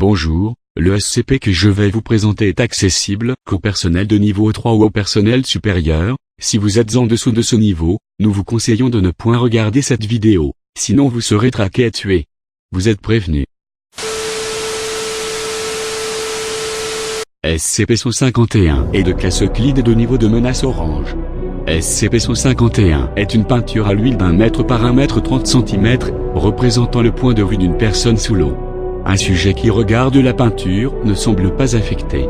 Bonjour, le SCP que je vais vous présenter est accessible qu'au personnel de niveau 3 ou au personnel supérieur. Si vous êtes en dessous de ce niveau, nous vous conseillons de ne point regarder cette vidéo, sinon vous serez traqué et tué. Vous êtes prévenus. SCP-151 est de classe Euclide et de niveau de menace orange. SCP-151 est une peinture à l'huile d'1 mètre par 1 mètre 30 cm, représentant le point de vue d'une personne sous l'eau. Un sujet qui regarde la peinture ne semble pas affecté.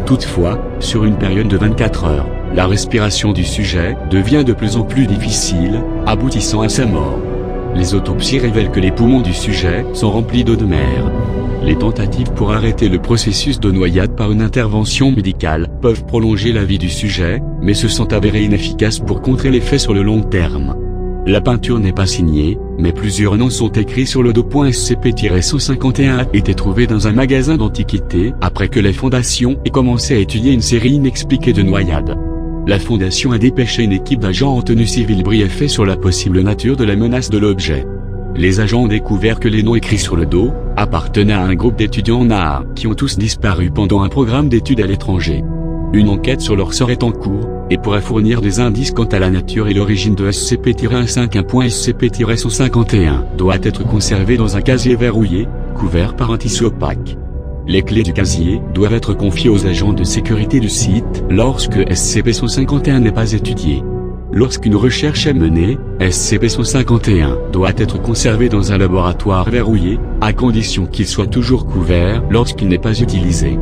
Toutefois, sur une période de 24 heures, la respiration du sujet devient de plus en plus difficile, aboutissant à sa mort. Les autopsies révèlent que les poumons du sujet sont remplis d'eau de mer. Les tentatives pour arrêter le processus de noyade par une intervention médicale peuvent prolonger la vie du sujet, mais se sont avérées inefficaces pour contrer l'effet sur le long terme. La peinture n'est pas signée, mais plusieurs noms sont écrits sur le dos. SCP-151 a été trouvé dans un magasin d'antiquités après que la Fondation ait commencé à étudier une série inexpliquée de noyades. La Fondation a dépêché une équipe d'agents en tenue civile briefés sur la possible nature de la menace de l'objet. Les agents ont découvert que les noms écrits sur le dos appartenaient à un groupe d'étudiants en art qui ont tous disparu pendant un programme d'études à l'étranger. Une enquête sur leur sort est en cours, et pourrait fournir des indices quant à la nature et l'origine de SCP-151. SCP-151 doit être conservé dans un casier verrouillé, couvert par un tissu opaque. Les clés du casier doivent être confiées aux agents de sécurité du site lorsque SCP-151 n'est pas étudié. Lorsqu'une recherche est menée, SCP-151 doit être conservé dans un laboratoire verrouillé, à condition qu'il soit toujours couvert lorsqu'il n'est pas utilisé.